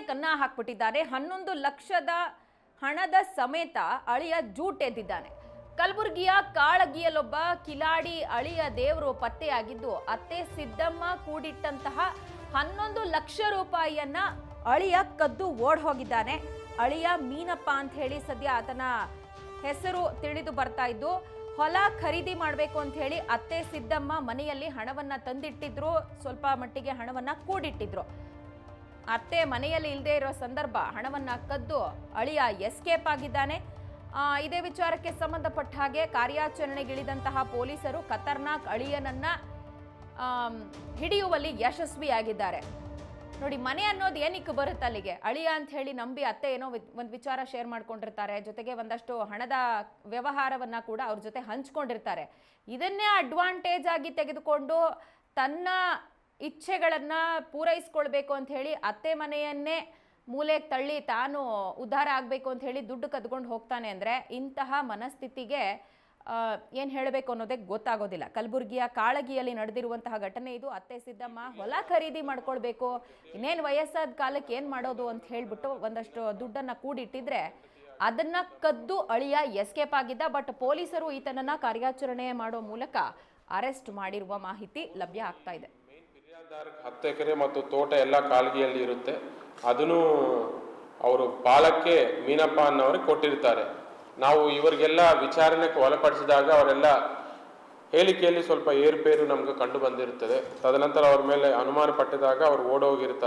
ಕನ್ನ ಹಾಕ್ಬಿಟ್ಟಿದ್ದಾರೆ. 11 ಲಕ್ಷದ ಹಣದ ಸಮೇತ ಅಳಿಯ ಜೂಟೆದ್ದಿದ್ದಾನೆ. ಕಲಬುರಗಿಯ ಕಾಳಗಿಯಲ್ಲೊಬ್ಬ ಕಿಲಾಡಿ ಅಳಿಯ ದೇವರು ಪತ್ತೆಯಾಗಿದ್ದು, ಅತ್ತೆ ಸಿದ್ದಮ್ಮ ಕೂಡಿಟ್ಟಂತಹ 11 ಲಕ್ಷ ರೂಪಾಯಿಯನ್ನ ಅಳಿಯ ಕದ್ದು ಓಡ್ ಹೋಗಿದ್ದಾನೆ. ಅಳಿಯ ಮೀನಪ್ಪ ಅಂತ ಹೇಳಿ ಸದ್ಯ ಆತನ ಹೆಸರು ತಿಳಿದು ಬರ್ತಾ ಇದ್ದು, ಹೊಲ ಖರೀದಿ ಮಾಡಬೇಕು ಅಂತ ಹೇಳಿ ಅತ್ತೆ ಸಿದ್ದಮ್ಮ ಮನೆಯಲ್ಲಿ ಹಣವನ್ನ ತಂದಿಟ್ಟಿದ್ರು, ಸ್ವಲ್ಪ ಮಟ್ಟಿಗೆ ಹಣವನ್ನ ಕೂಡಿಟ್ಟಿದ್ರು. ಅತ್ತೆ ಮನೆಯಲ್ಲಿ ಇಲ್ಲದೆ ಇರೋ ಸಂದರ್ಭ ಹಣವನ್ನ ಕದ್ದು ಅಳಿಯ ಎಸ್ಕೇಪ್ ಆಗಿದ್ದಾನೆ. ಇದೇ ವಿಚಾರಕ್ಕೆ ಸಂಬಂಧಪಟ್ಟ ಹಾಗೆ ಕಾರ್ಯಾಚರಣೆಗಿಳಿದಂತಹ ಪೊಲೀಸರು ಖತರ್ನಾಕ್ ಅಳಿಯನನ್ನ ಹಿಡಿಯುವಲ್ಲಿ ಯಶಸ್ವಿಯಾಗಿದ್ದಾರೆ. ನೋಡಿ, ಮನೆ ಅನ್ನೋದು ಏನಕ್ಕೆ ಬರುತ್ತೆ ಅಲ್ಲಿಗೆ? ಅಳಿಯ ಅಂತ ಹೇಳಿ ನಂಬಿ ಅತ್ತೆ ಏನೋ ಒಂದು ವಿಚಾರ ಶೇರ್ ಮಾಡ್ಕೊಂಡಿರ್ತಾರೆ, ಜೊತೆಗೆ ಒಂದಷ್ಟು ಹಣದ ವ್ಯವಹಾರವನ್ನ ಕೂಡ ಅವ್ರ ಜೊತೆ ಹಂಚ್ಕೊಂಡಿರ್ತಾರೆ. ಇದನ್ನೇ ಅಡ್ವಾಂಟೇಜ್ ಆಗಿ ತೆಗೆದುಕೊಂಡು ತನ್ನ ಇಚ್ಛೆಗಳನ್ನ ಪೂರೈಸ್ಕೊಳ್ಬೇಕು ಅಂತ ಹೇಳಿ ಅತ್ತೆ ಮನೆಯನ್ನೇ ಮೂಲೆಗೆ ತಳ್ಳಿ ತಾನು ಉದ್ಧಾರ ಆಗಬೇಕು ಅಂತ ಹೇಳಿ ದುಡ್ಡು ಕದ್ಕೊಂಡು ಹೋಗ್ತಾನೆ ಅಂದರೆ ಇಂತಹ ಮನಸ್ಥಿತಿಗೆ ಏನು ಹೇಳಬೇಕು ಅನ್ನೋದೇ ಗೊತ್ತಾಗೋದಿಲ್ಲ. ಕಲಬುರಗಿಯ ಕಾಳಗಿಯಲ್ಲಿ ನಡೆದಿರುವಂತಹ ಘಟನೆ ಇದು. ಅತ್ತೆ ಸಿದ್ದಮ್ಮ ಹೊಲ ಖರೀದಿ ಮಾಡ್ಕೊಳ್ಬೇಕು, ಇನ್ನೇನು ವಯಸ್ಸಾದ ಕಾಲಕ್ಕೆ ಏನು ಮಾಡೋದು ಅಂತ ಹೇಳ್ಬಿಟ್ಟು ಒಂದಷ್ಟು ದುಡ್ಡನ್ನು ಕೂಡಿಟ್ಟಿದ್ರೆ ಅದನ್ನ ಕದ್ದು ಅಳಿಯ ಎಸ್ಕೇಪ್ ಆಗಿದ್ದ. ಬಟ್ ಪೊಲೀಸರು ಈತನನ್ನ ಕಾರ್ಯಾಚರಣೆ ಮಾಡೋ ಮೂಲಕ ಅರೆಸ್ಟ್ ಮಾಡಿರುವ ಮಾಹಿತಿ ಲಭ್ಯ ಆಗ್ತಾ ಇದೆ. 10 ಎಕರೆ ಮತ್ತು ತೋಟ ಎಲ್ಲ ಕಾಳಗಿಯಲ್ಲಿ ಇರುತ್ತೆ. ಅದನ್ನು ಅವರು ಪಾಲಕ್ಕೆ ಮೀನಪ್ಪ ಅನ್ನೋರಿಗೆ ಕೊಟ್ಟಿರ್ತಾರೆ. ನಾವು ಇವರಿಗೆಲ್ಲ ವಿಚಾರಣೆಗೆ ಒಳಪಡಿಸಿದಾಗ ಅವರೆಲ್ಲ ಹೇಳಿಕೆಯಲ್ಲಿ ಸ್ವಲ್ಪ ಏರುಪೇರು ನಮ್ಗೆ ಕಂಡು ಬಂದಿರುತ್ತದೆ. ತದನಂತರ ಅವ್ರ ಮೇಲೆ ಅನುಮಾನ ಪಟ್ಟಿದಾಗ ಅವ್ರು ಓಡೋಗಿರ್ತಾರೆ.